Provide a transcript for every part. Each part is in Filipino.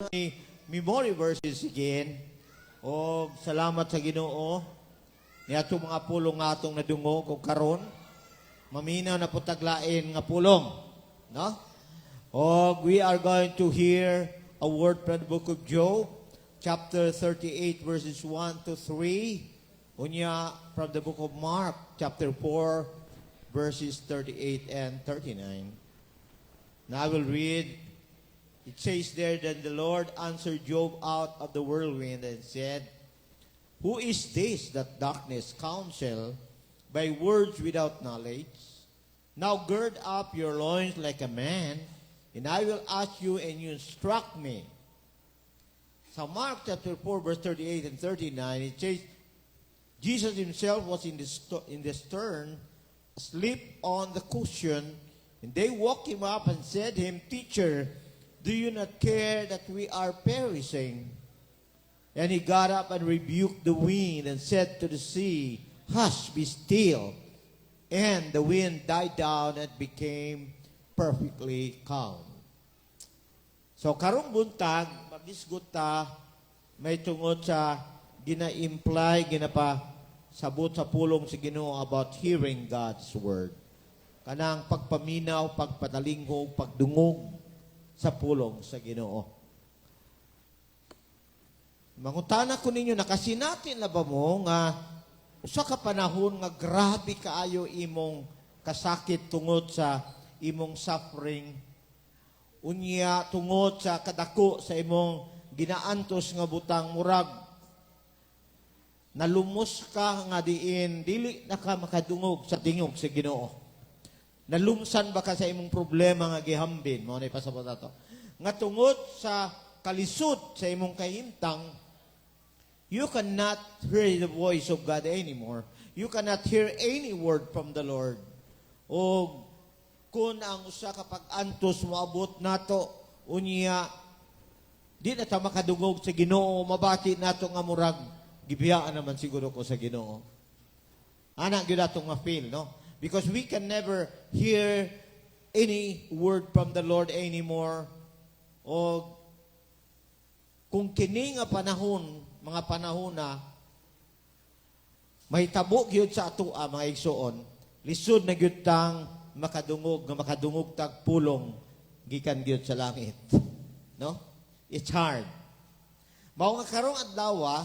ni memory verses again. O salamat sa Ginoo. Niadto mga pulong nga atong nadungo kung karon. Maminaw na putaglain nga pulong, no? O we are going to hear a word from the book of Job, chapter 38 verses 1 to 3. Unya from the book of Mark, chapter 4 verses 38 and 39. Now I will read. It says there that the Lord answered Job out of the whirlwind and said, "Who is this that darkness counsel by words without knowledge? Now gird up your loins like a man, and I will ask you, and you instruct me." So Mark chapter 4 verse 38 and 39, it says, Jesus himself was in the stern, asleep on the cushion, and they woke him up and said to him, "Teacher, do you not care that we are perishing?" And he got up and rebuked the wind and said to the sea, "Hush, be still." And the wind died down and became perfectly calm. So karong buntag, magisgot ta, may tungod sa gina-imply, sabot sa pulong si Ginoo about hearing God's word. Kanang pagpaminaw, pagpatalinggo, pagdungog sa pulong sa Ginoo. Mangutana ko ninyo, nakasinatin na ba mo nga usa ka panahon nga grabe kaayo imong kasakit tungod sa imong suffering, unya tungod sa kadako sa imong ginaantos nga butang murag nalumos ka nga diin dili na ka makadungog sa tingog sa Ginoo. Nalumsan ba ka sa imong problema nga gihambin? Mao nay pasabot ato. Nga tungod sa kalisod sa imong kahimtang, you cannot hear the voice of God anymore. You cannot hear any word from the Lord. O kung ang usa ka pag-antos moabot nato, unya di na ta makadungog sa Ginoo, mabati nato nga murag gibiyaan naman siguro ko sa Ginoo. Ana gyud ato nga feel, no? Because we can never hear any word from the Lord anymore. O kung kini nga panahon, mga panahon na may tabo gyud sa atoa mga igsoon, lisod na gyud tang makadungog tag pulong gikan gyud sa langit. No? It's hard. Mao nga karong adlaw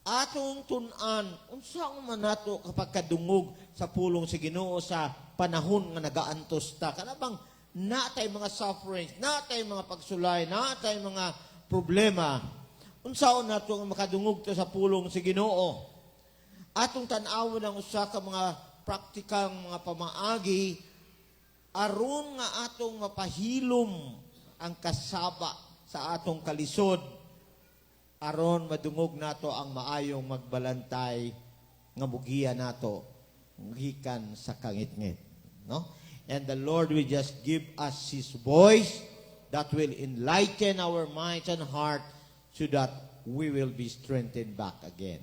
atong tun-an unsa man nato kapag kadungog sa pulong sa Ginoo sa panahon nga nagaantos ta. Kana bang natay mga sufferings, natay mga pagsulay, natay mga problema. Unsaon nato nga makadungog ta sa pulong sa Ginoo? Atong tan-awon ang usa ka mga praktikal mga pamaagi aron nga atong mapahilom ang kasaba sa atong kalisod, aron madungog nato ang maayong magbalantay nga mugiya nato gikan sa kangitngit, no? And the Lord will just give us His voice that will enlighten our minds and heart so that we will be strengthened back again.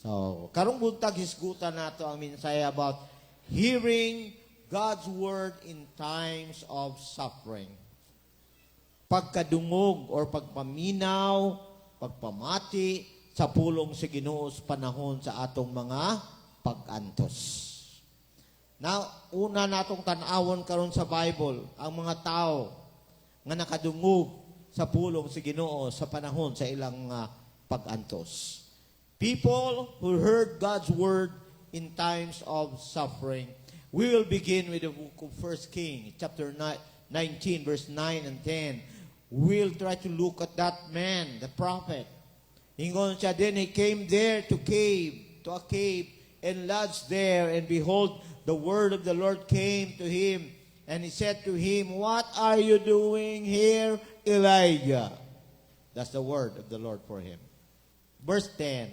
So, karong buntag hisgutan nato ang minsaya about hearing God's word in times of suffering. Pagkadungog or pagpaminaw, pagpamati sa pulong sa Ginoo sa panahon sa atong mga pag-antos. Now, una natong tan-awon karon sa Bible, ang mga tao nga nakadungog sa pulong sa Ginoo sa panahon sa ilang pag-antos. People who heard God's word in times of suffering. We will begin with the book of 1 Kings, chapter 19, verse 9 and 10. We'll try to look at that man, the prophet. Ingon siya, then he came there to a cave, and lodged there, and behold, the word of the Lord came to him, and he said to him, "What are you doing here, Elijah?" That's the word of the Lord for him. Verse 10,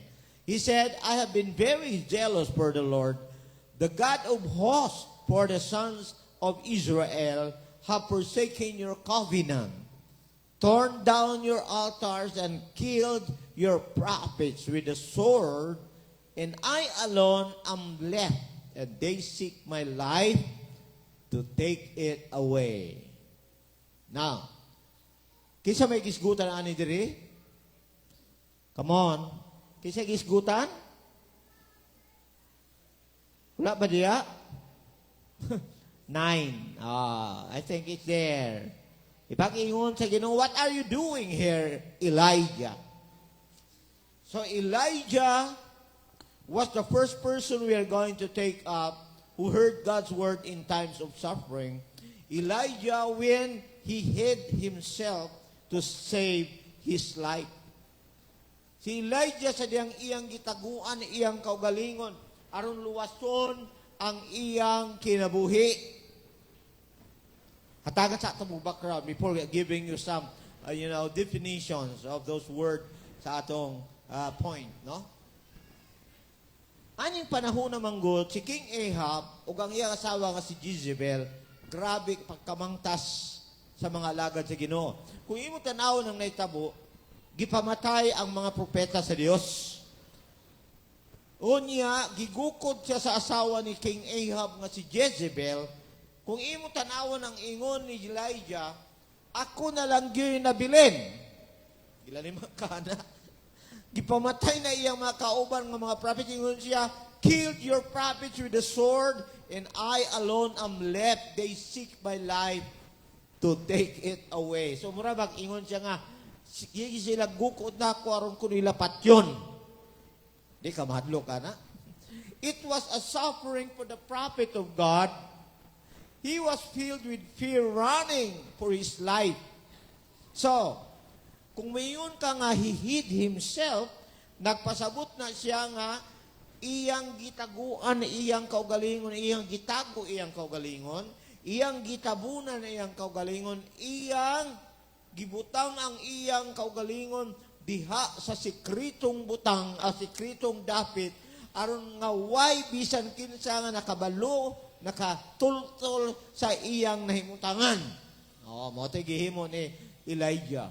he said, "I have been very jealous for the Lord, the God of hosts, for the sons of Israel have forsaken your covenant, torn down your altars, and killed your prophets with the sword, and I alone am left, and they seek my life to take it away." Now, Kisa may gisgutan ani diri? Come on. Kisa gisgutan? Wala ba diya? 9. I think it's there. Ipag-ingon sa Ginoo, what are you doing here, Elijah? So Elijah was the first person we are going to take up who heard God's word in times of suffering. Elijah, when he hid himself to save his life. Si Elijah sa diyang iyang gitaguan, iyang kaugalingon, aron luwason ang iyang kinabuhi. Hatagan sa atong background before giving you some, definitions of those words sa atong point, no? Aning panahon naman good, si King Ahab ug ang iyang asawa nga si Jezebel, grabe pagkamangtas sa mga alagad sa Ginoo. Kung imo tan-aw ng naitabo, gipamatay ang mga propeta sa Dios. Unya, gigukod siya sa asawa ni King Ahab nga si Jezebel. Kung imo tanawon ang ingon ni Elijah, ako na lang gyud nabilin. Ila ni makana. Gipamatay na iyang mga kauban nga mga prophet, ingon siya, killed your prophets with the sword, and I alone am left. They seek my life to take it away. So murabag ingon siya nga, sige sila gukod na ako aron ko nila patyon. Di ka mahadlo ka na. It was a suffering for the prophet of God. He was filled with fear, running for his life. So, kung mayon ka nga he hid himself, nagpasabot na siya nga iyang gitaguan, iyang kaugalingon, iyang gitago, iyang kaugalingon, iyang gitabunan, iyang kaugalingon, iyang gibutang ang iyang kaugalingon diha sa sikritong butang, sikritong dapit, aron nga way bisan kinsa nga nakabalo, nakatultol sa iyang nahimutangan. Mo tay gihimo ni Elijah.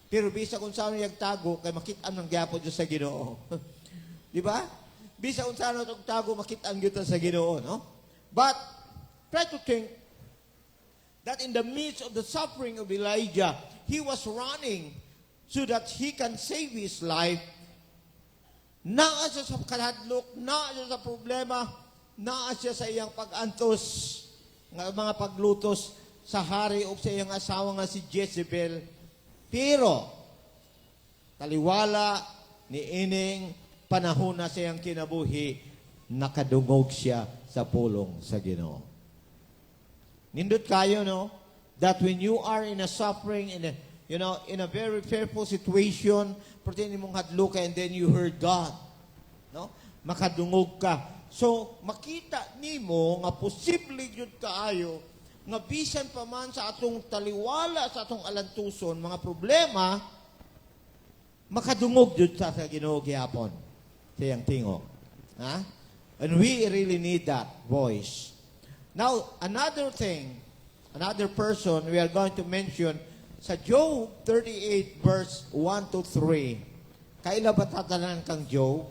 Pero bisa kung saan yung tago, kay makita ng gyapon Diyos sa Ginoo. Di ba? Bisa kung saan yung tago, makita ang Diyos sa Ginoo, no? But, try to think that in the midst of the suffering of Elijah, he was running so that he can save his life. Naa siya sa kaladlok, naa siya sa problema, naa siya sa iyang pag-antos, mga paglutos sa hari o sa iyang asawa nga si Jezebel. Pero, taliwala ni ining panahon na sa iyang kinabuhi, nakadungog siya sa pulong sa Ginoo. Nindot kayo, no? That when you are in a suffering, in a very fearful situation, pertini mong hadlo ka and then you heard God. No? Makadungog ka. So, makita nimo nga posible yun kaayo nga bisan pa man sa atong taliwala, sa atong alantuson, mga problema, makadungog yun sa Ginoo gihapon. Sa iyang tingog. Ha? And we really need that voice. Now, another thing, another person we are going to mention sa Job 38 verse 1 to 3. Kaila ba tatanan kang Job?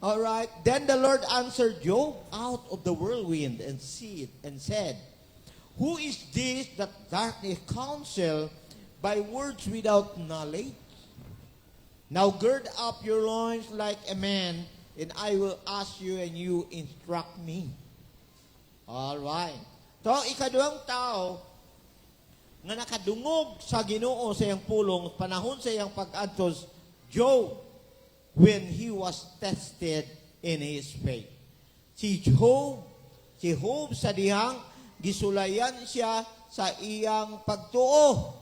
All right. Then the Lord answered Job out of the whirlwind and said, who is this that darkness counsel by words without knowledge? Now gird up your loins like a man, and I will ask you, and you instruct me. All right. So, ikaduhang tao nga nakadungog sa Ginoo sa iyang pulong, panahon sa iyang pag-antos, Job, when he was tested in his faith. Si Job sa dihang gisulayan siya sa iyang pagtuo.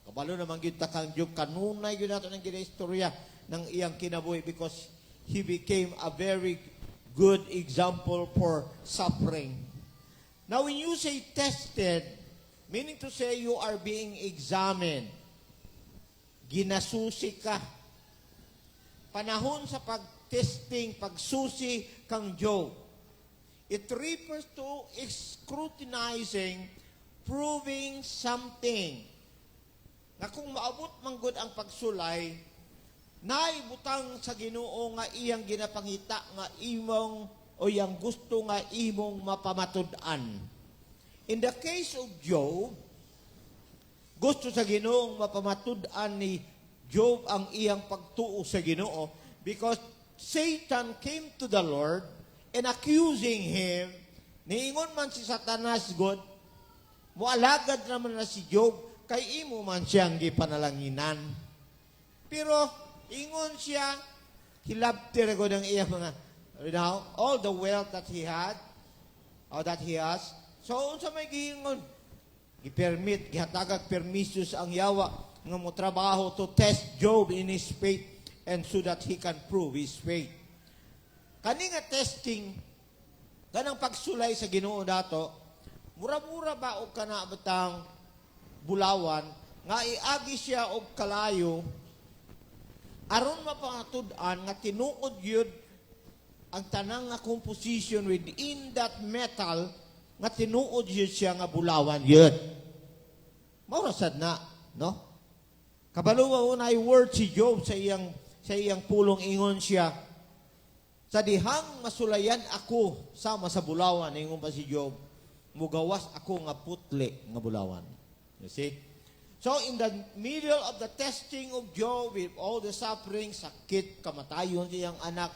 Kabalo naman gid kang Job, kanunay gyud nato ng ginaistorya ng iyang kinabuhi because he became a very good example for suffering. Now when you say tested, meaning to say you are being examined. Ginasusi ka. Panahon sa pag-testing, pagsusi kang Job. It refers to scrutinizing, proving something. Na kung maabot manggod ang pagsulay, naibutang sa Ginoo nga iyang ginapangita nga imong o yang gusto nga imong mapamatud-an. In the case of Job, gusto sa Ginoong mapamatud-an ni Job ang iyang pagtuo sa Ginoo because Satan came to the Lord and accusing him. Niingon man si Satanas, God, mualagad naman na si Job, kay imo man siyang gipanalanginan. Pero, ingon siya, hilabti rin ko ng iyang mga, all the wealth that he had, or that he has. So, unsa may giingon? Gipermit, gihatagag permisus ang yawa nga mo trabaho to test Job in his faith and so that he can prove his faith. Kani nga testing, kanang pagsulay sa Ginoo dato, mura-mura ba og kana batang bulawan nga iagi siya og kalayo aron mapangatud-an nga tinuod gyud ang tanang nga composition within that metal nga tinuod gyud siya nga bulawan gyud. Mao sad na, no? Kabalo unay word si Job sa iyang pulong ingon siya, sa dihang masulayan ako sama sa bulawan, ingon pa si Job, mugawas ako nga putli nga bulawan. You see? So, in the middle of the testing of Job, with all the suffering, sakit, kamatayon sa iyang anak,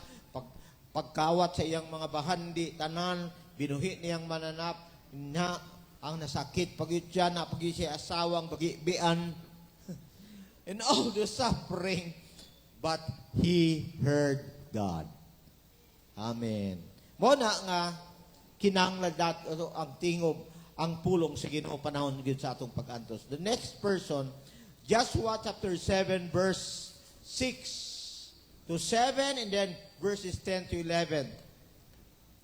pagkawat sa iyang mga bahandi, tanan, binuhi niyang mananap, na ang nasakit, pagit siya, napagit siya asawang, bagibian, and all the suffering, but he heard God. Amen. Mo na nga, kinanglan ang tingob, ang pulong sa Ginoo panahon gyud sa atong pag-antos. The next person, Joshua chapter 7 verse 6 to 7 and then verses 10 to 11.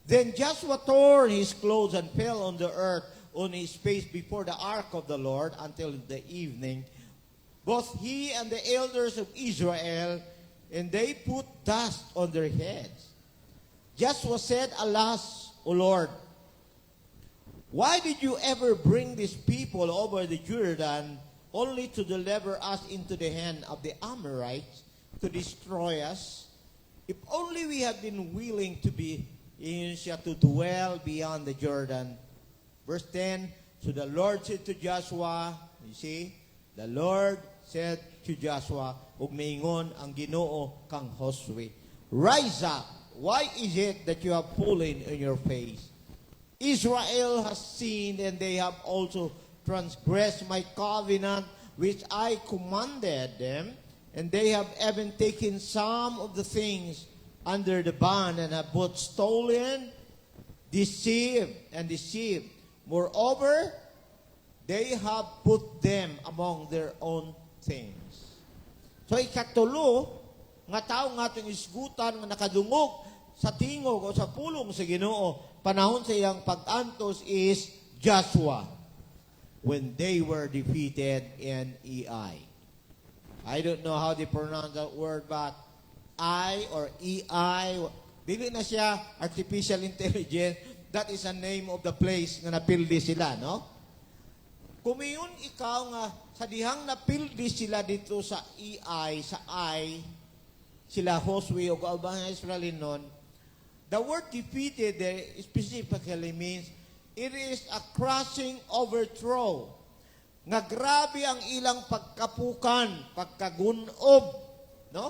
Then Joshua tore his clothes and fell on the earth on his face before the ark of the Lord until the evening, both he and the elders of Israel, and they put dust on their heads. Joshua said, Alas, O Lord, why did you ever bring these people over the Jordan only to deliver us into the hand of the Amorites to destroy us? If only we had been willing to to dwell beyond the Jordan. Verse 10, so the Lord said to Joshua, you see, the Lord said to Joshua, ug miingon ang Ginoo kang Josue, rise up, why is it that you have fallen in your face? Israel has sinned, and they have also transgressed my covenant, which I commanded them, and they have even taken some of the things under the ban, and have both stolen, deceived. Moreover, they have put them among their own things. So, ikatulo, nga tao nga itong isgutan, nga nakadungog sa tingog o sa pulong sa Ginoo, panahon sa iyang pag-antos is Joshua when they were defeated in Ai. I don't know how they pronounce that word, but I or Ei, dili na siya artificial intelligence, that is a name of the place nga napildi sila, no? Kumiyon ikaw nga sa dihang napildi sila dito sa Ei, sa Ai, sila Josue o kaubang Israelin nun, the word defeated there specifically means it is a crushing overthrow. Nga grabe ang ilang pagkapukan, pagkagunob, no?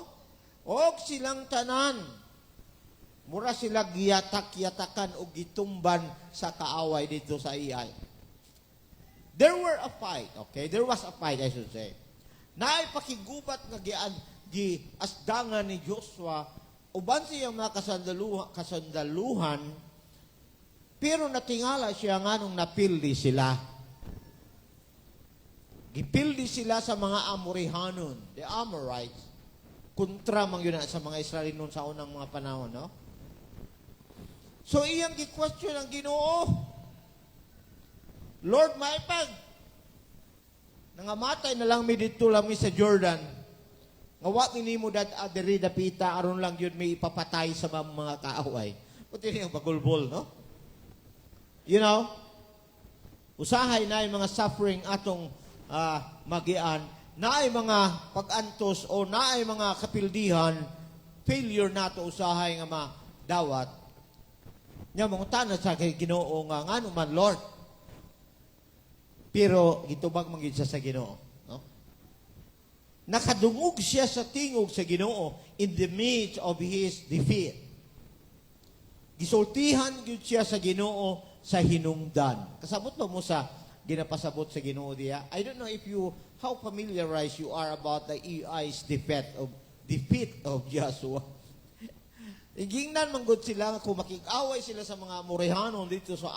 O silang tanan, mura sila giyatak-yatakan o gitumban sa kaaway dito sa Ai. There were a fight, okay? There was a fight, I should say. Naipakigubat nga giasdangan ni Joshua uban siyang mga kasandaluhan, pero natingala siya nga nung napildi sila. Gipildi sila sa mga Amorihanon, the Amorites, kontra man yun sa mga Israeli noon sa unang mga panahon, no? So, iyang gi-question ang Ginoo, Lord, maipag, nangamatay na lang mi dito lang mi sa Jordan, nga wa minimo dat adiri dapita aron lang yun may ipapatay sa mga kaaway. Puti niyang bagulbol, no? You know, usahay na yung mga suffering atong magian, na ay mga pag-antos o na ay mga kapildihan, failure nato usahay nga madawat. Nya mga tanong sa kay Ginoo nga ngano man, Lord, Pero gitubag man gyud siya sa Ginoo, no? Nakadungog siya sa tingog sa Ginoo in the midst of his defeat. Gisultihan gyud siya sa Ginoo sa hinungdan. Kasabot ba mo sa ginapasabot sa Ginoo diya? I don't know if you how familiarized you are about the EI's defeat of Joshua. Igingnan man gud sila kung makig-away sila sa mga Morehanon dito sa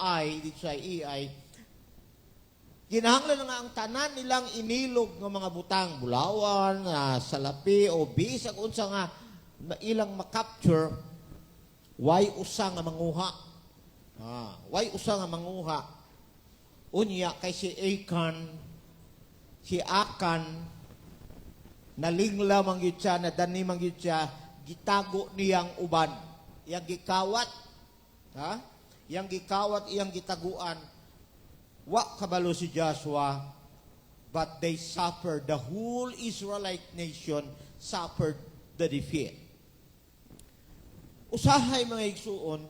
EI. Ginahanglan nga ang tanan nilang inilog ng mga butang, bulawan, salapi, o bisag unsa nga ilang makapture, why usa nga manguha. Why usa nga manguha. Unya kay si Akan, nalingla man gyud siya, nadani man gyud siya, gitago niyang uban. Iyang gikawat, iyang gikawat, iyang gitaguan. Wa kabalo si Joshua, but they suffered. The whole Israelite nation suffered the defeat. Usahay mga igsuon,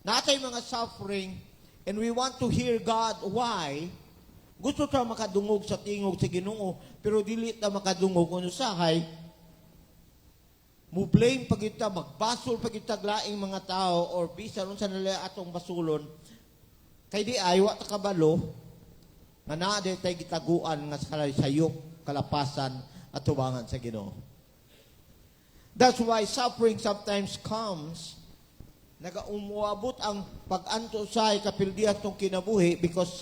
natay mga suffering, and we want to hear God why. Gusto ta makadungog sa tingog sa Ginoo, pero dili ta makadungog kung usahay. Mu-blame pag kita, magbasol pag kita laing mga tao, or bisan unsa nila atong basulon, kay di ay, wa ta kabalo, nga naa di tayo gitaguan nga sayop, kalapasan, at tubangan sa Ginoo. That's why suffering sometimes comes, nagaumuabot ang pag-anto sa kapildihan tong kinabuhi because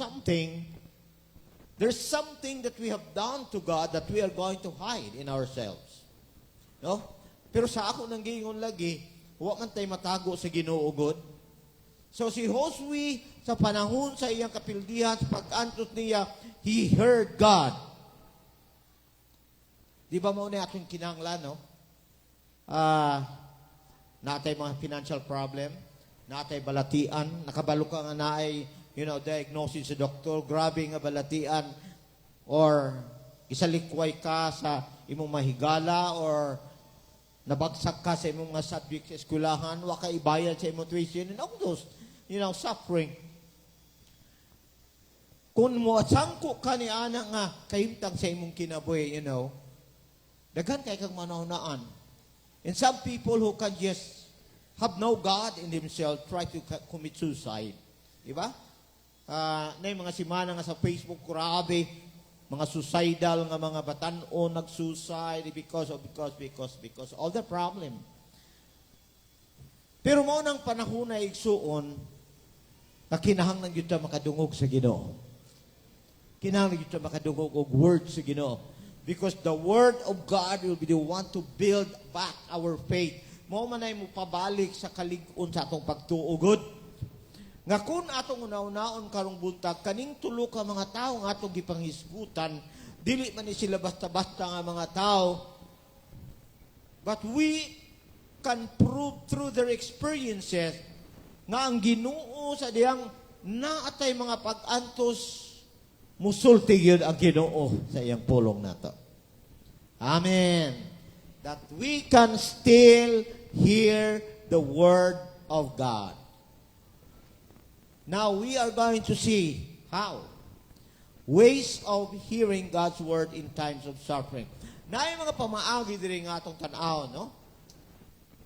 there's something that we have done to God that we are going to hide in ourselves. No? Pero sa ako nang gingon lagi, wa man tay matago sa Ginoo gud. So si Josue, sa panahon sa iyang kapildihan, sa pag-antot niya, he heard God. Di ba mo na atong kinahanglan, no? Natay mga financial problem, natay balatian, nakabalo ka nga naay, diagnosis sa doktor, grabe nga balatian, or isalikway ka sa imong mahigala, or nabagsak ka sa imong mga subject sa eskwelahan, wa ka ibayad sa imong tuition, and all those, suffering. Kung mo sangko ka ni ana nga kahimtang sa imong kinabuhi, daghan kay kang manahunaan. And some people who can just have no God in themselves try to commit suicide. Diba? Na yung mga simana nga sa Facebook, grabe, mga suicidal nga mga batan-o nag-suicide because all the problem. Pero mo nang panahon na igsuon, na kinahanglan gyud ta makadungog sa Ginoo. Kinahanglan gyud ta makadungog og word sa Ginoo. Because the word of God will be the one to build back our faith. Mao man ay mo pabalik sa kalig-on sa atong pagtuo. Nga kun atong unaw-naon karong buntag, kaning tulo ka mga tawo nga atong gipanghisgutan, dili man ni sila basta-basta nga mga tao. But we can prove through their experiences nga ang Ginoo sa diyang naatay mga pag-antos, musulti yun ang Ginoo sa iyang pulong nato. Amen. That we can still hear the word of God. Now we are going to see how. Ways of hearing God's word in times of suffering. Na yung mga pamaagi diri nga atong tan-aw, no?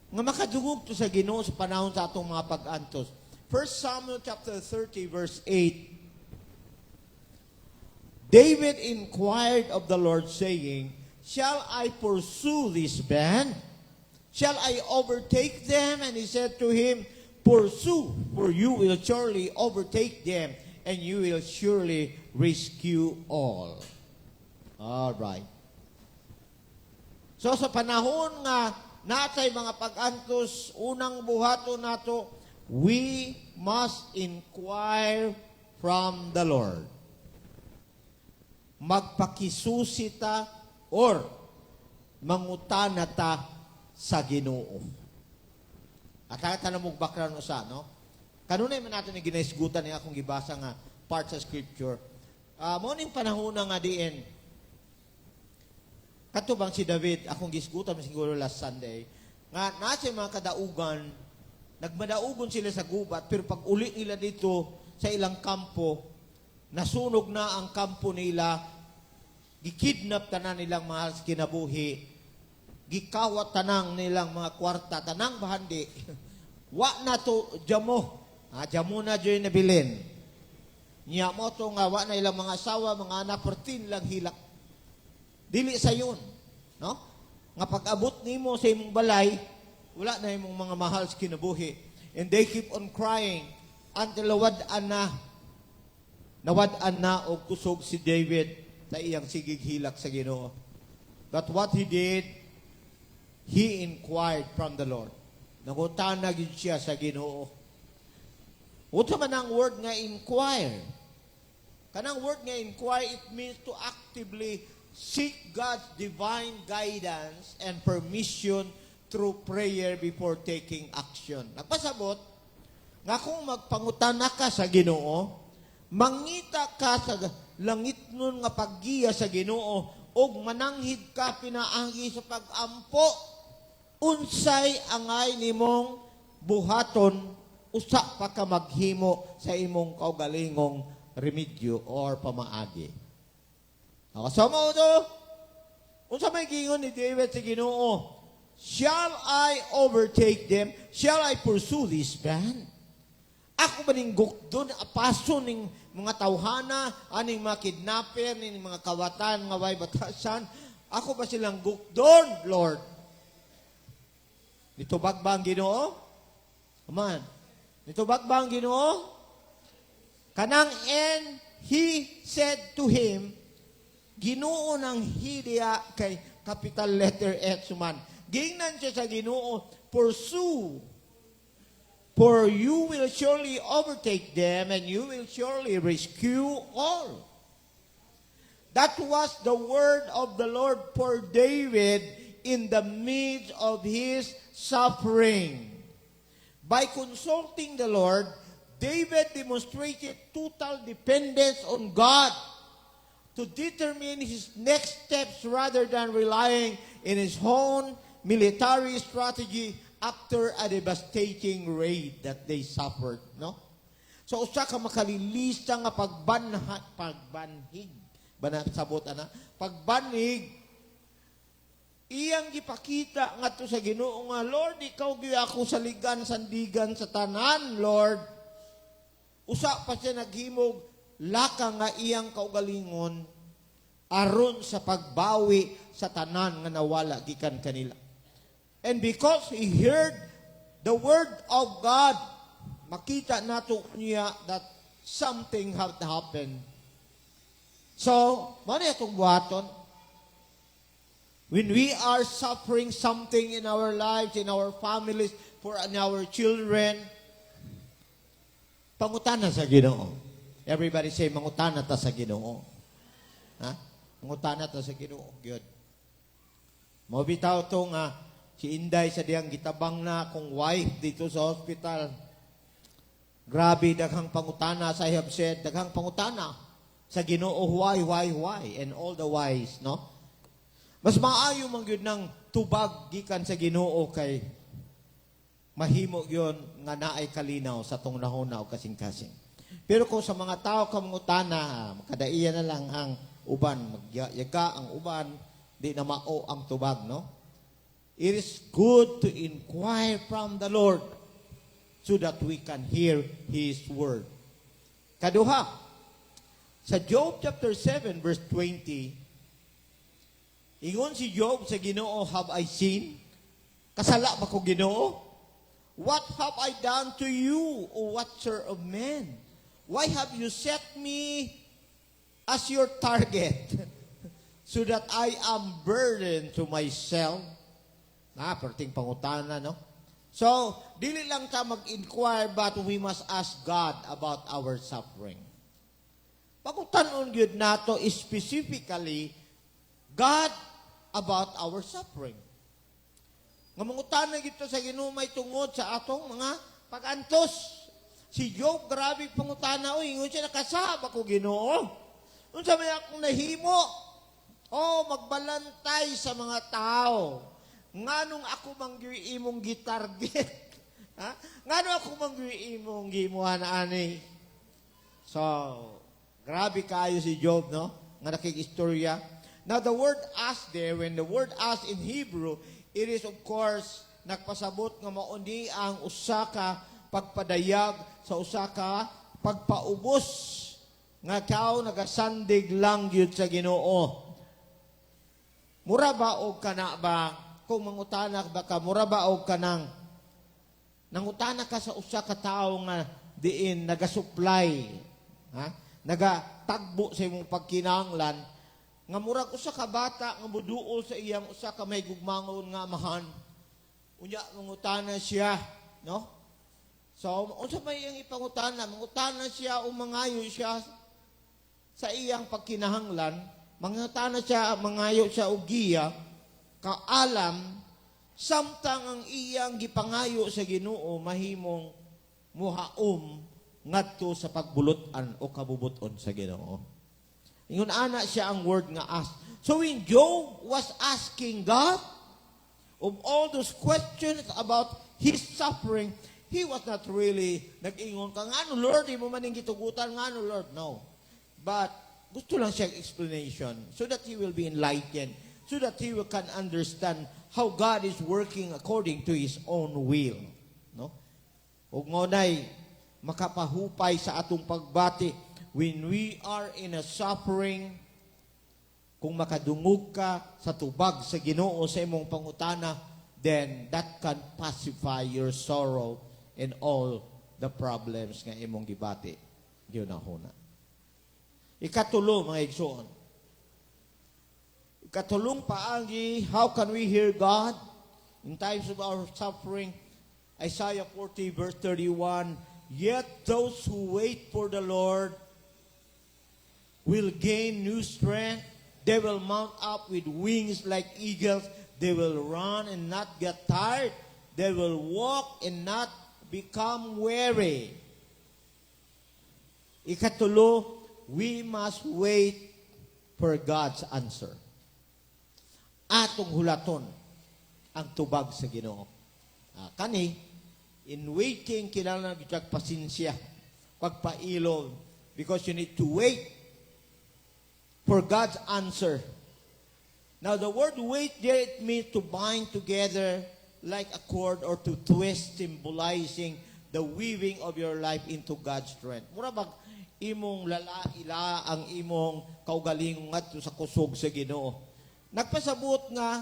Nga makadungog to sa Ginoo sa panahon sa atong mga pag-antos. 1 Samuel chapter 30 verse 8. David inquired of the Lord, saying, shall I pursue this band? Shall I overtake them? And he said to him, pursue, for you will surely overtake them, and you will surely rescue all. All right. So sa panahon nga natay mga pag-antos, unang buhato nato, we must inquire from the Lord. Magpakisusita or mangutana ta sa Ginoo. At tanong mong background mo sa, no? Kanunay man natin yung ginaisgutan niya akong gibasa nga part sa scripture. Morning panahon na nga diin, katubang si David, akong gisgutan siguro last Sunday, nga nasa mga kadaugan, nagmadaugon sila sa gubat, pero pag uli nila dito sa ilang kampo, nasunog na ang kampo nila, gikidnap tanan nilang mahal sa kinabuhi, gikawat tanang nilang mga kwarta, tanang bahandi, wa na to jamo, jamo na dyan nabilin. Niya mo to nga, wa na ilang mga asawa, mga anak, pertin lang hilak. Dili sa yun. No? Nga pag-abot nimo sa imong balay, wala na imong mga mahal sa kinabuhi. And they keep on crying until nawad-an na o kusog si David sa iyang sigig hilak sa Ginoo. But what he did, he inquired from the Lord. Nangutana gid siya sa Ginoo. Unsa man ang word nga inquire? Kanang word nga inquire, it means to actively seek God's divine guidance and permission through prayer before taking action. Nagpasabot, nga kung magpangutana ka sa Ginoo, mangita ka sa langit nun nga paggiya sa Ginoo, og mananghid ka pinaagi sa pag-ampo, unsay angay nimong buhaton, usa pa ka maghimo sa imong kaugalingong remedyo or pamaagi. Nakasama mo to? Unsa may gingon ni David sa Ginoo? Shall I overtake them? Shall I pursue this band? Ako ba ning gukdon, apaso ning mga tawhana, aning mga kidnapper, ning mga kawatan, nga way batasan? Ako ba silang gukdon, Lord? Nitubag ba ang Ginoo? Aman. Nitubag ba ang Ginoo? Kanang and he said to him, Ginoo ng hidiya kay capital letter H man. Gingnan siya sa Ginoo, pursue, for you will surely overtake them and you will surely rescue all. That was the word of the Lord for David in the midst of his suffering. By consulting the Lord, David demonstrated total dependence on God to determine his next steps rather than relying in his own military strategy after a devastating raid that they suffered, no? So usa ka makalilista nga pagbanhig sabot ana pagbanhig iyang gipakita ngadto sa Ginoo nga, Lord, ikaw gyud ako saligan sandigan sa tanan, Lord. Usa pa siya naghimog laka nga iyang kaugalingon aron sa pagbawi sa tanan nga nawala gikan kanila. And because he heard the word of God, makita nato niya that something had happened. So, mano itong buhaton? When we are suffering something in our lives, in our families, in our children, pangutana sa Ginoo. Everybody say, mangutana ta sa Ginoo. Ha? Mangutana ta sa Ginoo. Good. Mabitaw itong si Inday sa diyang gitabang na kung wife dito sa hospital. Grabe, daghang pangutana sa said, daghang pangutana sa Ginoo, why, and all the whys, no? Mas maayo man gyud ng tubag gikan sa Ginoo kay mahimo yon nga naay kalinaw sa tong nahuna o kasing-kasing. Pero kung sa mga tao kamangutana, makadaiya na lang ang uban, magyaga ang uban, di na mao ang tubag, no? It is good to inquire from the Lord so that we can hear His word. Kaduha, sa Job chapter 7 verse 20, ingon si Job sa Ginoo, have I sinned? Kasala ba ko, Ginoo? What have I done to you, O watcher of men? Why have you set me as your target so that I am burdened to myself? Perting pangutana, no? So, dili lang ta mag-inquire, but we must ask God about our suffering. Pagutanon gyud nato specifically God about our suffering. Nga mangutana gito sa Ginoo may tungod sa atong mga pag-antos. Si Job, grabe pangutana, ingon siya, nakasaba ko, Ginoo. Unsa may akong nahimo? Magbalantay sa mga tao. Nganong ako manggi imong gitarget? Nganong ako manggi imong gimuhan ani? So, Grabe kayo si Job, no? Nga nakikistorya. Now, the word ask there, when the word ask in Hebrew, it is of course, nagpasabot nga mauni ang usaka pagpadayag sa usaka pagpaubos nga kao nagasandig lang yun sa Ginoo. Mura ba o kana ba, kung mangutanak ba ka, mura ba o kanang, nangutana ka sa usa ka tao nga diin nagasupply, ha? Nagatagbo sa imong pagkinahanglan, nga murag usa ka bata nga muduol sa iyang usa ka may gugmangon nga amahan. Unya mangutana siya, no? So, unsa may iyang ipangutana? Mangutana siya o mangayo siya sa iyang pagkinahanglan, mangutana siya, mangayo siya og giya, kaalam samtang ang iyang gipangayo sa Ginoo mahimong muhaom ngadto sa pagbulotan o kabubuton sa Ginoo. Ingon ana siya ang word nga ask. So when Job was asking God of all those questions about his suffering, he was not really nag-ingon ka, ngano Lord, di mo maning gitugutan, ngano Lord? No. But gusto lang siya explanation so that he will be enlightened, so that he can understand how God is working according to His own will. No? Ug ngunay makapahupay sa atong pagbati when we are in a suffering, kung makadungog ka sa tubag sa Ginoo sa imong pangutana, then that can pacify your sorrow and all the problems nga imong gibati. Ginahuna. Ikatulo, mga igsoon. Ikatulong paagi, how can we hear God in times of our suffering? Isaiah 40 verse 31, yet those who wait for the Lord will gain new strength. They will mount up with wings like eagles. They will run and not get tired. They will walk and not become weary. Ikatulo, we must wait for God's answer. Atong hulaton ang tubag sa Ginoo. Kani, in waiting, kailangan gyud pasensya, pagpailog, because you need to wait for God's answer. Now, the word wait there, it means to bind together like a cord or to twist, symbolizing the weaving of your life into God's strength. Mura bag imong ila ang imong kaugalingon ngadto sa kusog sa Ginoo. Nagpasabot nga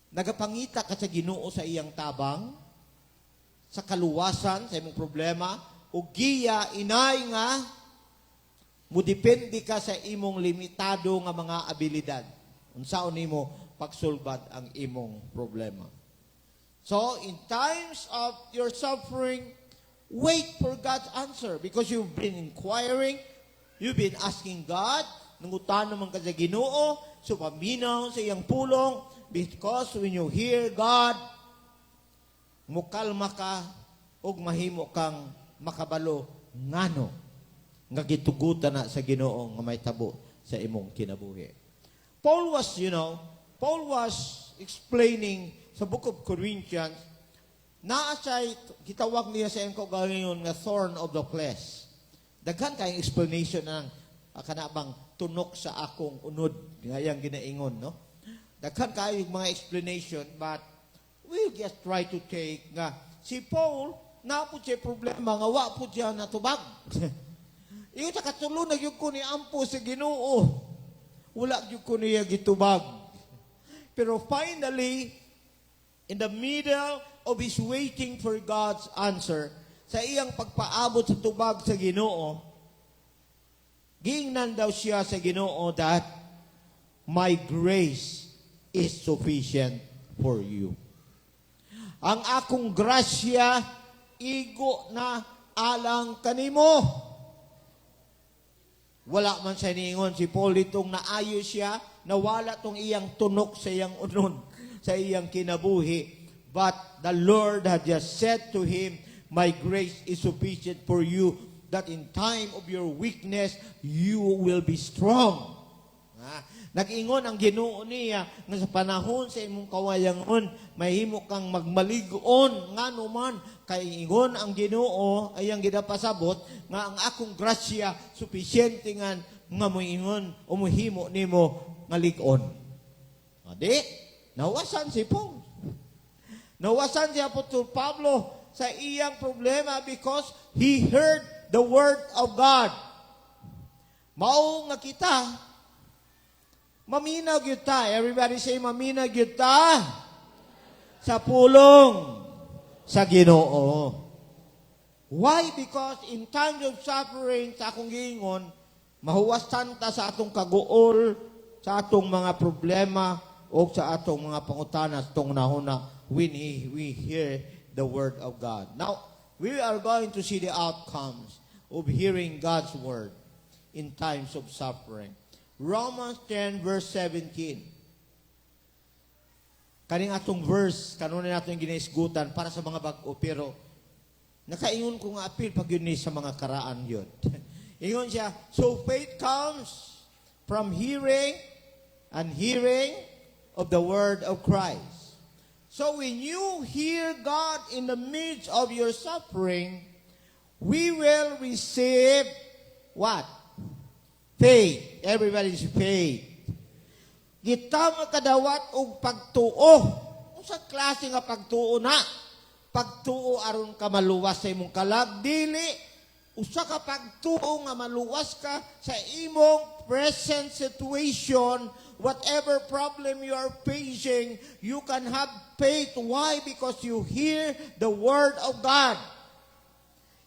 nagapangita ka sa Ginoo sa iyang tabang, sa kaluwasan sa imong problema, ug giya inay nga mudepende ka sa imong limitado nga mga abilidad. Unsaon nimo pagsulbad ang imong problema. So, in times of your suffering, wait for God's answer because you've been inquiring, you've been asking God, nangutan naman ka sa Ginoo, so paminaw sa iyang pulong, because when you hear God, mukalma ka, ug mahimo kang makabalo, ngano, nga gitugutan na sa Ginoo nga may tabo sa imong kinabuhi. Paul was explaining sa Book of Corinthians, naasay gitawag niya sa iyang kaugalingon nga thorn of the flesh. Daghan kayong explanation ng kanabang tunok sa akong unod, ngayang ginaingon, no? Daghan kayong mga explanation, but we'll just try to take nga si Paul, napod siya problema nga wa po siya natubag. Iyon sa katulo na yung ko ni ampo sa Ginoo. Wala yung ko niya gitubag. Pero finally, in the middle of his waiting for God's answer, sa iyang pagpaabot sa tubag sa Ginoo, giingnan daw siya sa Ginoo that my grace is sufficient for you. Ang akong grasya, igo na alang kanimo. Wala man sa niingon si Paul itong naayo siya, nawala tong iyang tunok sa iyang unod, sa iyang kinabuhi. But the Lord had just said to him, my grace is sufficient for you, that in time of your weakness, you will be strong. Nag-ingon ang Ginoo niya nga sa panahon sa imong kawayangon mahimo kang magmaligon nganuman kay ingon ang Ginoo ay ang gidapasabot nga ang akong grasya sufisyente nga moingon o mohimo nimo nga lig-on. Adi, nawasan si Paul. Nawasan si Apostol Pablo sa iyang problema because he heard the word of God. Mao nga kita maminaw gyud ta. Everybody say maminaw gyud ta sa pulong sa Ginoo. Why? Because in times of suffering, sa akong giingon, mahuwasan ta sa atong kaguol, sa atong mga problema, o sa atong mga pangutana sa atong nahuna when we hear the word of God. Now, we are going to see the outcomes of hearing God's word in times of suffering. Romans 10 verse 17. Kaning atong verse, kanunay natin yung ginaisgutan para sa mga bag-o, pero nakaingon ko nga apil pag yun sa mga karaan yun. Ingon siya, so faith comes from hearing and hearing of the word of Christ. So when you hear God in the midst of your suffering, we will receive what? Faith. Everybody's faith. Kita makadawat og pagtuo. Unsa klase nga pagtuo na? Pagtuo aron ka maluwas sa imong kalag, dili usa ka pagtuo nga maluwas ka sa imong present situation, whatever problem you are facing, you can have faith. Why? Because you hear the word of God.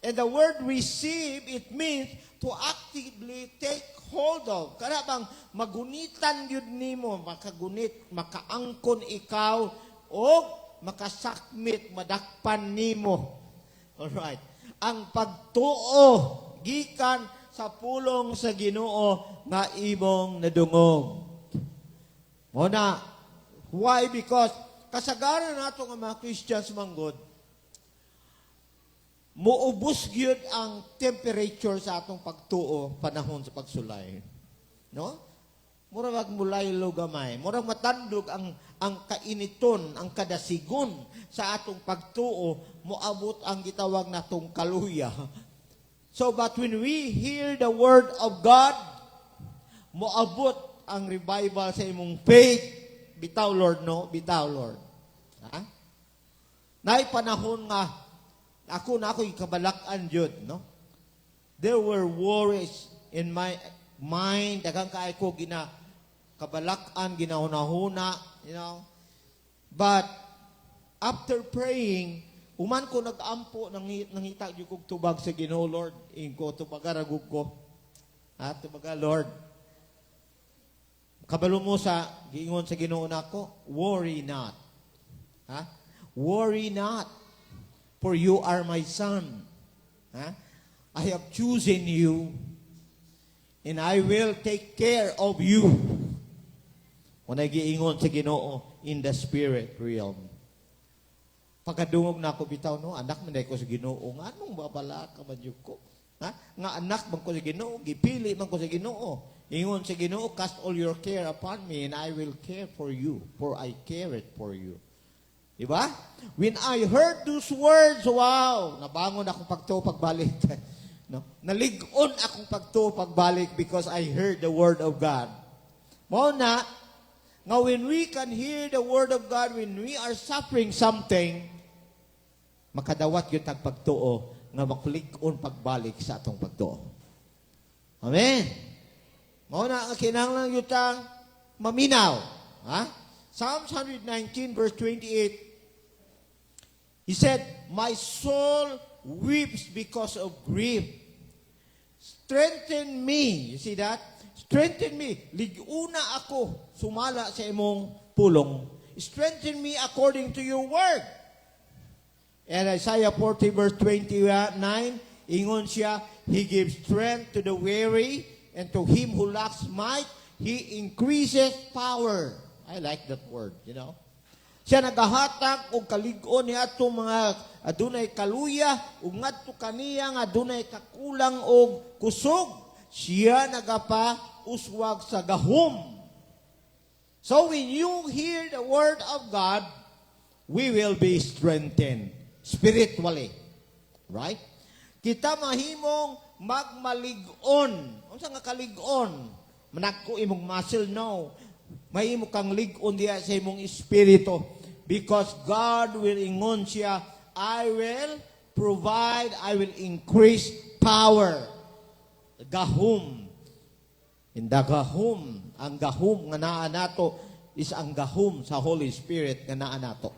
And the word receive, it means to actively take hold of. Kana bang magunitan yun nimo, makagunit, makaangkon ikaw, o makasakmit, madakpan nimo. Alright. Ang pagtuo, gikan sa pulong sa Ginoo nga imong nadungog. Muna, why? Because kasagaran nato nga mga Christians manggod, muubos gyud ang temperature sa atong pagtuo panahon sa pagsulay. No? Murag mulaylo gamay. Murag matandog ang kainiton, ang kadasigon sa atong pagtuo, moabot ang gitawag natong kaluya. So, but when we hear the word of God, moabot ang revival sa imong faith. Bitaw, Lord, no? Bitaw, Lord. Ha? Naay panahon nga, ako'y kabalakan jud, no? There were worries in my mind. Daghang kaay ko kabalakan, ginahuna-huna, you know. But after praying, uman ko nag-ampo, nangita jud kog tubag sa Ginoo, Lord. Ingko tubagaragug ko. Tubaga, Lord. Kabalo mo sa giingon sa Ginoo nako, worry not. Worry not. For you are my son. I have chosen you, and I will take care of you. Kung nagiingon sa Ginoo in the spirit realm. Pagkadungog na ako bitaw, no? Anak man ko sa Ginoo. Anong babala ka man yun ko? Nga anak man ko sa Ginoo, gipili man ko sa Ginoo. Ingon sa Ginoo, cast all your care upon me, and I will care for you, for I care it for you. Diba? When I heard those words, wow, nabangon akong pagtuo pagbalik. No? Naligon akong pagtuo pagbalik because I heard the word of God. Mao na, nga when we can hear the word of God, when we are suffering something, makadawat yun tag pagtuo nga makulik-on pagbalik sa atong pagtuo. Amen? Mao na, ang kinahanglan yun tang maminaw. Psalms 119 verse 28, he said, my soul weeps because of grief. Strengthen me. You see that? Strengthen me. Liguna ako. Sumala sa imong pulong. Strengthen me according to your word. And Isaiah 40 verse 29, ingon siya, he gives strength to the weary, and to him who lacks might, he increases power. I like that word, you know. Siya nagahatag og kalig-on ni atong mga adunay kaluya ug ngadto kaniya nga adunay kakulang og kusog. Siya nagapa uswag sa gahom So when you hear the word of God, we will be strengthened spiritually. Right? Kita mahimong magmalig-on. Unsa nga kalig-on? Managko imong muscle, no. Mahimo kang lig-on diya sa imong espiritu. Because God will ingon siya, I will provide, I will increase power. Gahum. In the gahum, ang gahum nga naa nato is ang gahum sa Holy Spirit nga naa nato.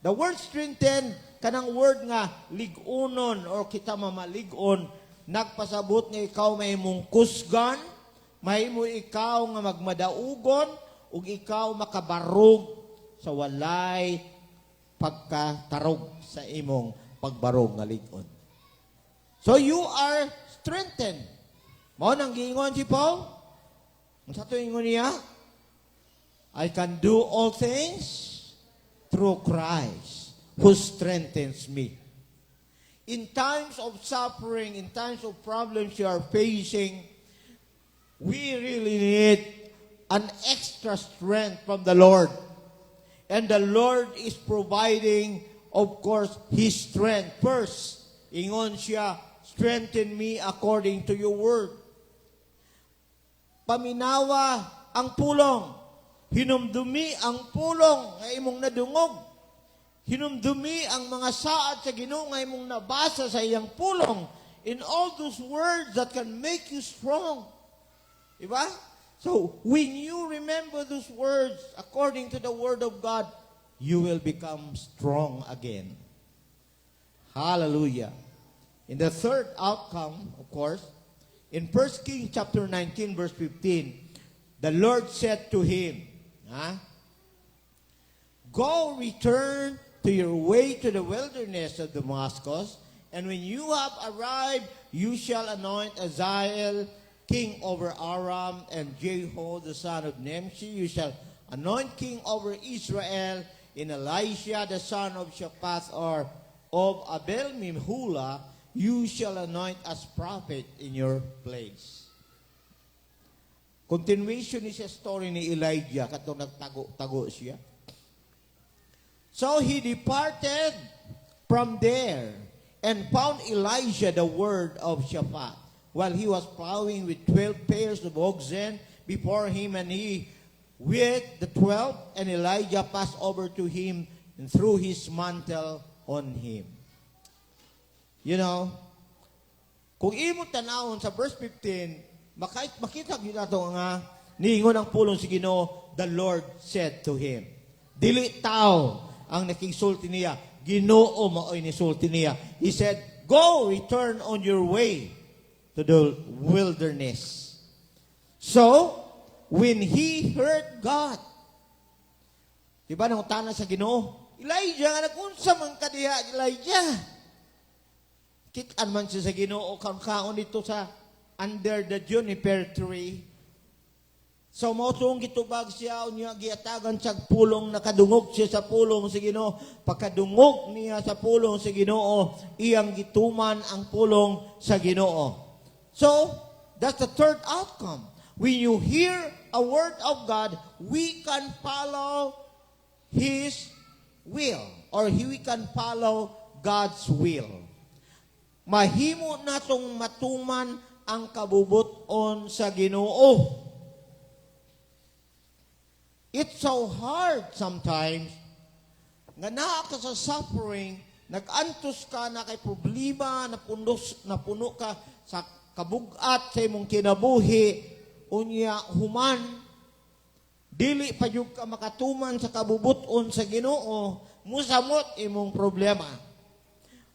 The word strengthen, kanang word nga lig-onon or kita mamalig-on, nagpasabot nga ikaw may mong kusgan, may mo ikaw nga magmadaugon, ug ikaw makabarog sa walay pagkatarog sa imong pagbarog nga lig-on. So you are strengthened. Mao nang giingon si Paul. Unsa to ingon niya? I can do all things through Christ who strengthens me. In times of suffering, in times of problems you are facing, we really need an extra strength from the Lord. And the Lord is providing, of course, His strength. First, ingon siya, strengthen me according to your word. Paminawa ang pulong. Hinumdumi ang pulong nga imong nadungog. Hinumdumi ang mga saad sa Ginoo nga imong nabasa sa iyang pulong. In all those words that can make you strong. Diba? So, when you remember those words according to the Word of God, you will become strong again. Hallelujah. In the third outcome, of course, in 1 Kings chapter 19, verse 15, the Lord said to him, Go, return to your way to the wilderness of Damascus, and when you have arrived, you shall anoint Azael king over Aram, and Jehu the son of Nimshi you shall anoint king over Israel, and Elisha the son of Shaphat or of Abel-Mimhula you shall anoint as prophet in your place. Continuation ni sa story ni Elijah katong nagtago-tago siya. So he departed from there and found Elijah the word of Shaphat, while he was plowing with 12 pairs of oxen before him, and he with the 12, and Elijah passed over to him and threw his mantle on him. You know, kung imo tanawon sa verse 15, makita gyud nato nga niingon ang pulong si Ginoo, the Lord said to him. Dili tao ang nakigsulti niya, Ginoo maoy ni sulti niya. He said, "Go, return on your way to the wilderness." So, when he heard God, diba nang utana sa Ginoo, Elijah nga nagunsa man kadiha, Elijah. Kitaan man siya sa Ginoo kaon dito sa under the juniper tree. So motong gitubag siya unya giatagan sa pulong, nakadungog siya sa pulong sa Ginoo. Pagkadungog niya sa pulong sa Ginoo, iyang gituman ang pulong sa Ginoo. So, that's the third outcome. When you hear a word of God, we can follow His will, or we can follow God's will. Mahimo natong matuman ang kabubuton sa Ginoo. It's so hard sometimes nga naa ka sa suffering, nag-antos ka na kay problema, napuno ka sa kabugat sa imong kinabuhi, unya human, dili pa yung ka makatuman sa kabubuton sa Ginoo, musamot imong problema.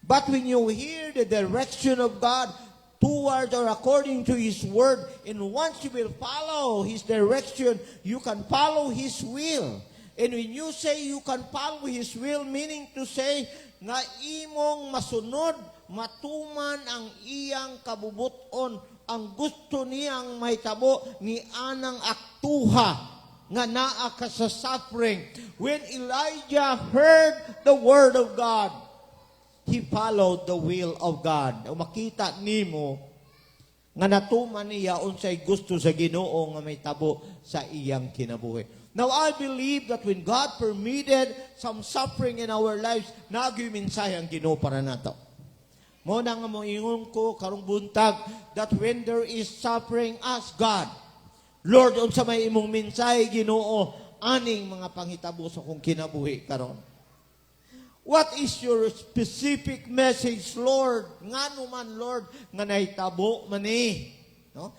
But when you hear the direction of God towards or according to His Word, and once you will follow His direction, you can follow His will. And when you say you can follow His will, meaning to say, nga imong masunod, matuman ang iyang kabubuton, ang gusto niyang mahitabo ni anang aktuha nga naa ka sa suffering. When Elijah heard the word of God, he followed the will of God. O makita nimo nga natuman niya unsay gusto sa Ginoo nga may tabo sa iyang kinabuhi. Now, I believe that when God permitted some suffering in our lives, nagyuminsay ang Ginoo para nato. Mo na nga moingon ko karong buntag that when there is suffering, ask God, Lord, unsa may imong minsay Ginoo aning mga panghitabo sa kong kinabuhi karon? What is your specific message, Lord? Ngano man, Lord, nga nahitabo man ni? No?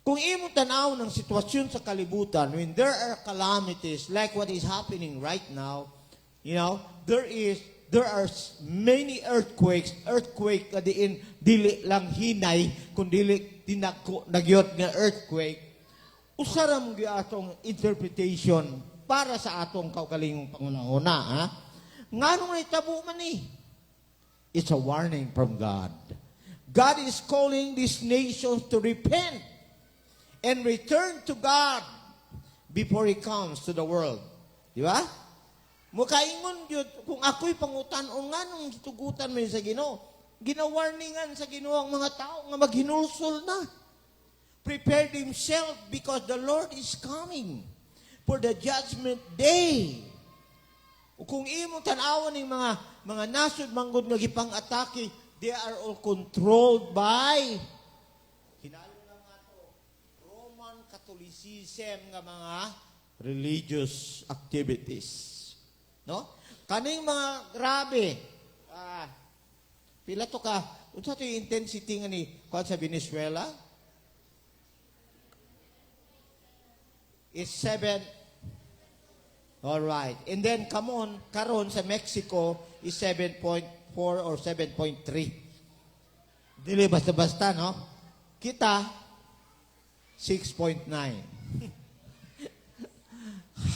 Kung imo tanaw ng sitwasyon sa kalibutan, when there are calamities like what is happening right now, there are many earthquakes nga diin dili lang hinay kundi dinagko nagyot nga earthquake. Usara mo atong interpretation para sa atong kaugalingong pangunahuna, ha? Ngano may tabo man ni? It's a warning from God. God is calling these nations to repent and return to God before He comes to the world. Di ba? Mukaingon yun, kung ako'y pangutan-on nga nung tugutan mo sa Ginoo, ginawarningan sa Ginoo ang mga tao nga maghinulsol na. Prepare themselves because the Lord is coming for the judgment day. O kung imo tanawan ng mga nasod manggod nga gipang-atake, they are all controlled by Catholicism nga mga religious activities. No? Kaning mga grabe, pila to ka, unsa to yung intensity nga ni kuan sa Venezuela? Is 7. All right. And then karon sa Mexico is 7.4 or 7.3. Dili basta-basta, no? Kita 6.9.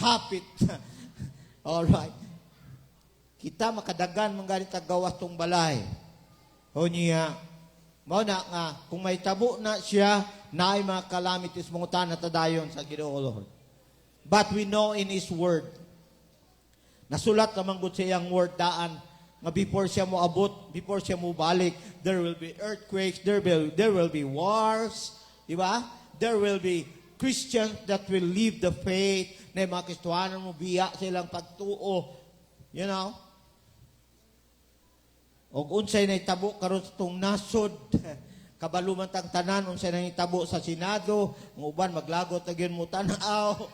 Hapit. All right. Kita makadagan manggalit gawas tong balay. O niya, mao na nga kung may tabo na siya, naay mga calamities mangutan na tadayon sa Ginoo Lord. But we know in His Word, nasulat naman gud sa iyang word daan nga before siya mo abot, before siya mo balik, there will be earthquakes, there will be wars, di ba? There will be Christians that will leave the faith na mga Kristohanon mo biya silang pagtuo. You know? O unsay na itabo karon sa itong nasod, kabaluman tang tanan, unsay na itabo sa Senado, ng uban maglagot na mo tanaw.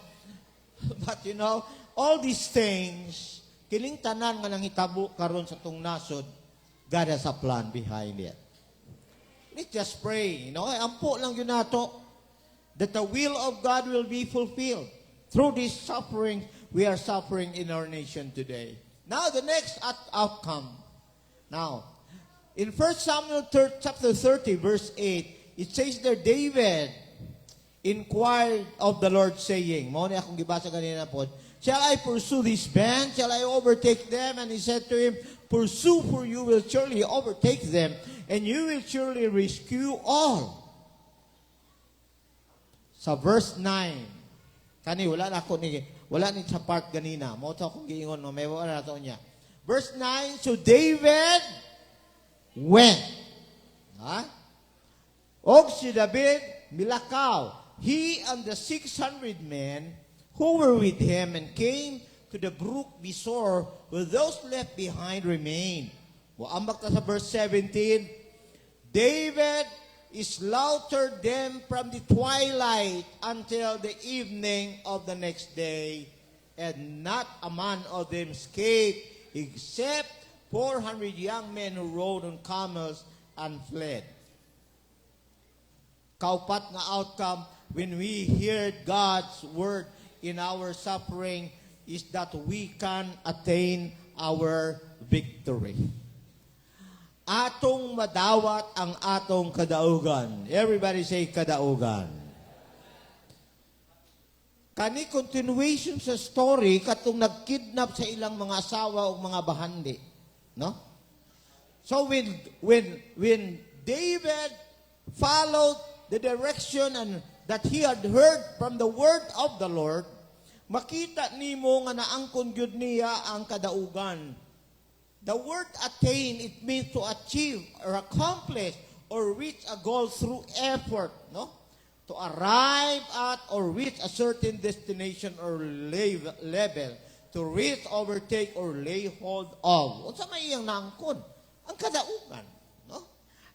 But all these things, kining tanan nga nang itabo karon sa itong nasod, God has a plan behind it. Let's just pray. Ampo lang yun nato that the will of God will be fulfilled. Through this suffering, we are suffering in our nation today. Now, the next outcome. Now, in 1 Samuel chapter 30, verse 8, it says there, David inquired of the Lord, saying, mao ni akong gibasa kanina po, shall I pursue this band? Shall I overtake them? And he said to him, pursue, for you will surely overtake them, and you will surely rescue all. Sa verse 9, wala ni sa part ganina. Mo to akong giingon, may wala na to niya. Verse 9, so David went. Og si David milakaw, he and the 600 men who were with him, and came to the brook Besor, where those left behind remained. Ambak ta sa verse 17, David slaughtered them from the twilight until the evening of the next day, and not a man of them escaped, except 400 young men who rode on camels and fled. Kaupat na outcome when we hear God's word in our suffering is that we can attain our victory. Atong madawat ang atong kadaugan. Everybody say kadaugan. Kani continuation sa story katong nagkidnap sa ilang mga asawa o mga bahandi, no? So when David followed the direction and that he had heard from the word of the Lord, makita nimo nga naangkon gyud niya ang kadaugan. The word attain, it means to achieve or accomplish or reach a goal through effort, no? To arrive at or reach a certain destination or level, to reach, overtake, or lay hold of. Unsa may iyang naangkon? Ang kadaugan, no?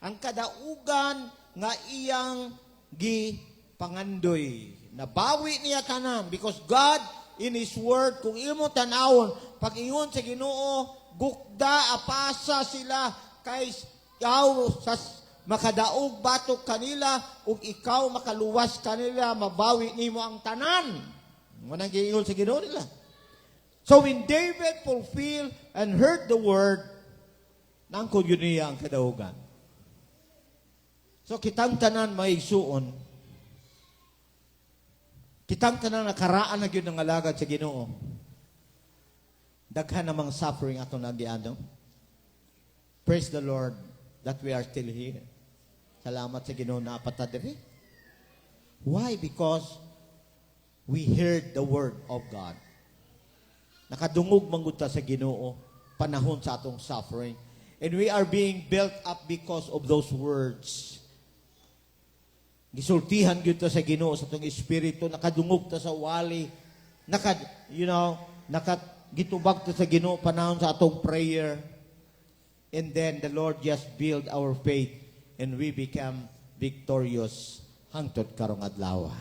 Ang kadaugan nga iyang gipangandoy. Nabawi niya tanan because God in His Word, kung imo tanawon, pag ingon sa Ginoo, gukda, apasa sila kay ikaw sa makadaog batok kanila ug ikaw makaluwas kanila, mabawi nimo ang tanan. Manang giingon sa Ginoo nila. So when David fulfilled and heard the word, nangkod yun niya ang kadaugan. So kitang tanan maigsuon, kitang tanan nakaraan na yun ng alagad sa Ginoo. Daghan namang suffering ato nagiano. Praise the Lord that we are still here. Salamat sa Ginoo na apata diri. Why? Because we heard the word of God. Nakadungog manguta sa Ginoo panahon sa atong suffering. And we are being built up because of those words. Gisultihan gyud ta sa Ginoo sa atong espiritu, nakadungog ta sa wali, gitubag ta sa Ginoo panahon sa atong prayer. And then the Lord just build our faith and we become victorious hangtod karong adlaw.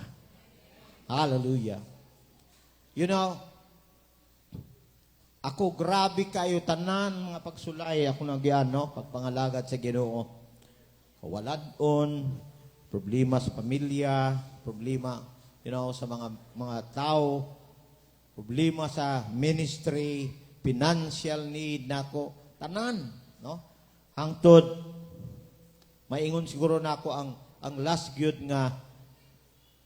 Hallelujah. You know, ako grabe kayo tanan mga pagsulay ako nagyano pagpangalagad sa Ginoo. Kawaladon, problema sa pamilya, problema sa mga tao, problema sa ministry, financial need nako, tanan, no? Hangtod maingon siguro nako ang last gyud nga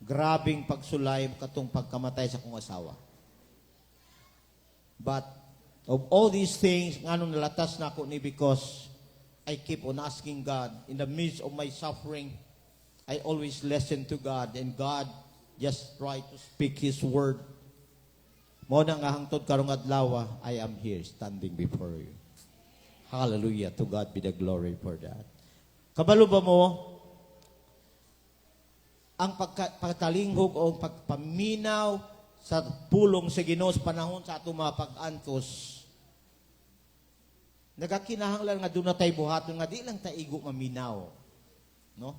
grabing pagsulay katong pagkamatay sa kong asawa. But of all these things, nganong nalatas na ako ni because I keep on asking God. In the midst of my suffering, I always listen to God and God just try to speak His word. Mo na nga hangtod karong adlaw, I am here standing before you. Hallelujah. To God be the glory for that. Kabalo ba mo? Ang pagtalinghog o pagpaminaw sa pulong sa Ginoo sa panahon sa atong mga pag-antos, nagakinahanglan nga doon na tayo buhaton nga di lang tayo igo maminaw. No?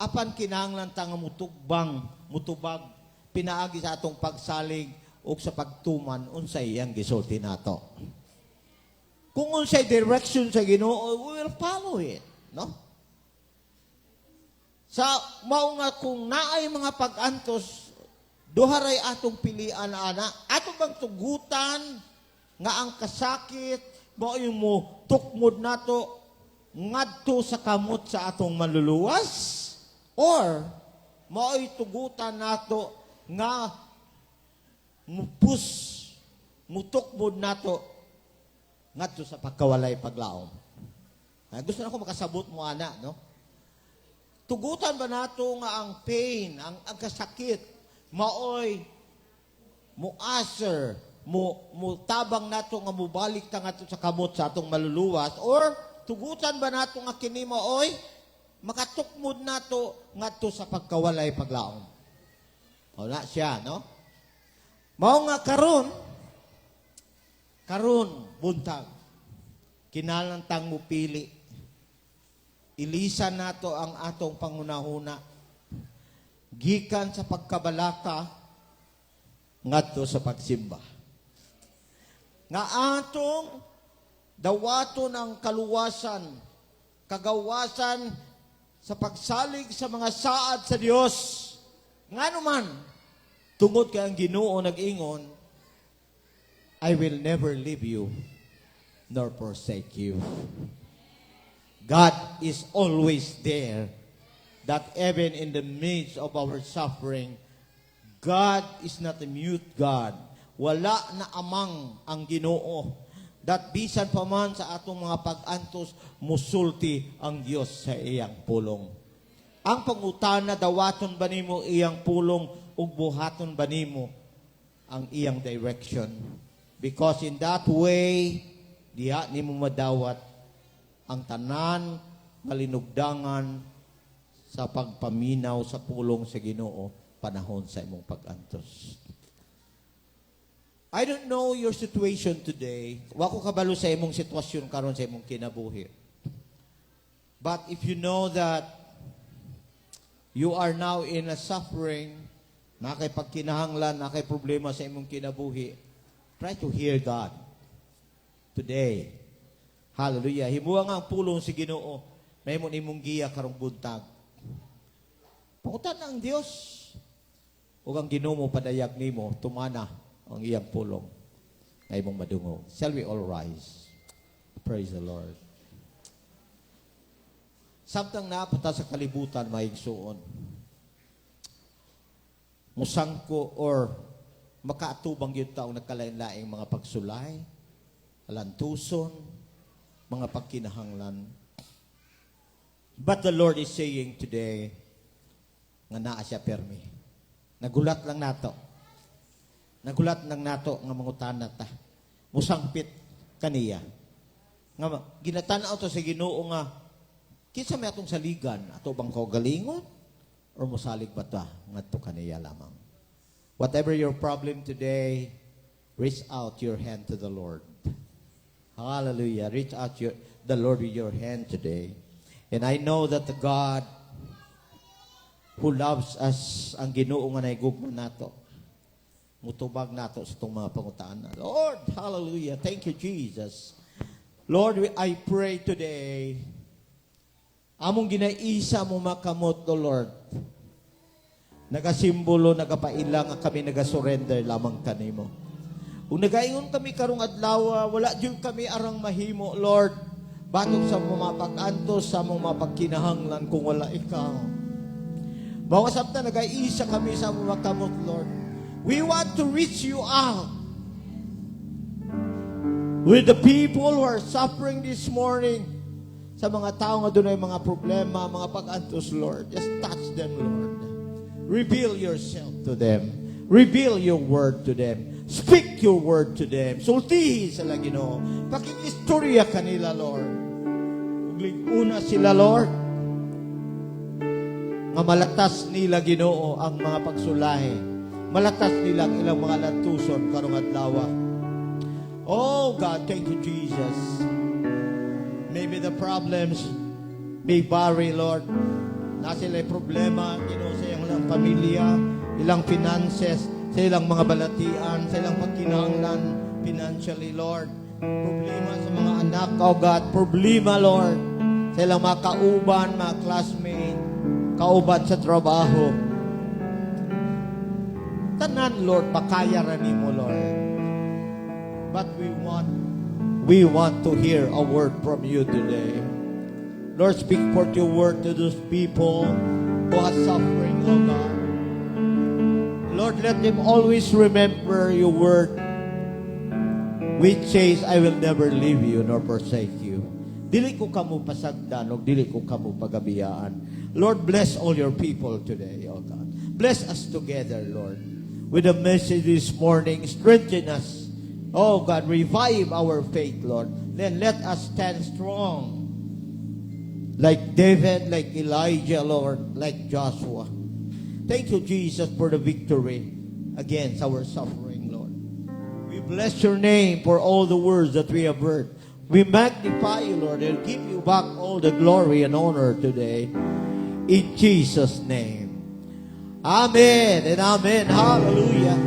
Apan kinahanglan ta nga mutubag, pinaagi sa atong pagsalig o sa pagtuman, unsay iyang gisulti nato. Kung unsay direction sa Ginoo, we will follow it. No? Sa mao nga kung naay mga pag-antos, duharay atong pilian ana, ato bang tugutan nga ang kasakit mao yung mo tukmod nato ngadto sa kamot sa atong maluluwas, or mao'y tugutan nato nga mutukmod nato ngadto sa pagkawalay paglaom. Gusto na ko makasabot mo ana, no? Tugutan ba nato nga ang pain, ang kasakit, maoy muaser, tabang nato nga mubalik ta ngadto sa kamot sa atong maluluwas, or tugutan ba nato nga kini maoy makatukmod nato ngadto sa pagkawalay paglaom? Wala siya, no? Mao nga karon buntag kinahanglan tang mupili. Ilisan nato ang atong pangunahuna gikan sa pagkabalaka ngadto sa pagsimba. Nga atong dawaton ang kaluwasan, kagawasan sa pagsalig sa mga saad sa Dios. Ngano man tungod kay ang Ginoo nag-ingon, I will never leave you nor forsake you. God is always there, that even in the midst of our suffering, God is not a mute God. Wala na amang ang Ginoo, that bisan pa man sa atong mga pag-antos, musulti ang Dios sa iyang pulong. Ang pangutana, dawaton ba nimo iyang pulong ug buhaton ba nimo ang iyang direction? Because in that way, diha nimo madawat ang tanan malinugdangan sa pagpaminaw sa pulong sa Ginoo panahon sa imong pag-antos. I don't know your situation today. Wa ko kabalo sa imong sitwasyon karon sa imong kinabuhi. But if you know that you are now in a suffering, na kay pagkinahanglan, na kay problema sa imong kinabuhi, try to hear God today. Hallelujah. Himuwa nga ang pulong si Ginoo, mahimo nimong giya karong buntag. Pangutan ang Dios. Ug ang Ginoo mo padayag nimo, tumana ang iyang pulong na imong madungog. Shall we all rise? Praise the Lord. Samtang napunta sa kalibutan, maigsuon, musangko or makaatubang yun taong nagkalain-laing mga pagsulay, alantuson, mga pagkinahanglan. But the Lord is saying today, nga naa siya permi. Nagulat lang nato. Nagulat lang nato nga mangutan ta. Musangpit kaniya. Nga ginatanaw to sa Ginoo nga kinsa may atong saligan, ato bang kaugalingon or mosalig ba ta ngadto kaniya lamang. Whatever your problem today, reach out your hand to the Lord. Hallelujah. Reach out the Lord with your hand today. And I know that the God who loves us, ang Ginoo nga naigugma nato, mutubag nato sa itong mga pangutaan. Lord, hallelujah. Thank you, Jesus. Lord, I pray today, among ginaisa mo makamot, O Lord. Nagasimbolo, nagapailang, kami nagasurrender lamang kanimo. Kung nagaingon kami karong adlaw, wala dyan kami arang mahimo, Lord. Batok sa mga pag-antos, sa mga pagkinahanglan kung wala ikaw. Bawa sabta nag-iisa kami sa mga kamot, Lord. We want to reach you out with the people who are suffering this morning. Sa mga tao nga doon ay mga problema, mga pag-antos, Lord. Just touch them, Lord. Reveal yourself to them. Reveal your word to them. Speak your word to them. Sultihi sila, Ginoo. Pakikistorya kanila, Lord. Una sila, Lord. Nga malatas nila, Ginoo, ang mga pagsulay. Malatas nila ang ilang mga lantuson karong adlaw. Oh God, thank you, Jesus. Maybe the problems may vary, Lord. Na sila problema, Ginoo, sa ilang pamilya, ilang finances, sa ilang mga balatian, sa ilang pagkinahanglan financially, Lord. Problema sa mga anak, oh God. Problema, Lord. Sa ilang mga kauban, mga classmate, kauban sa trabaho. Tanan, Lord, pakaya rani mo, Lord. But we want to hear a word from you today. Lord, speak forth your word to those people who are suffering, oh God. Lord, let them always remember your word, which says, I will never leave you nor forsake you. Dili ko kamo pasagdan, o dili ko kamo pagabiyaan. Lord, bless all your people today, oh God. Bless us together, Lord. With the message this morning, strengthen us. Oh God, revive our faith, Lord. Then let us stand strong. Like David, like Elijah, Lord, like Joshua. Thank you, Jesus, for the victory against our suffering, Lord. We bless your name for all the words that we have heard. We magnify you, Lord, and give you back all the glory and honor today. In Jesus' name. Amen and amen. Hallelujah.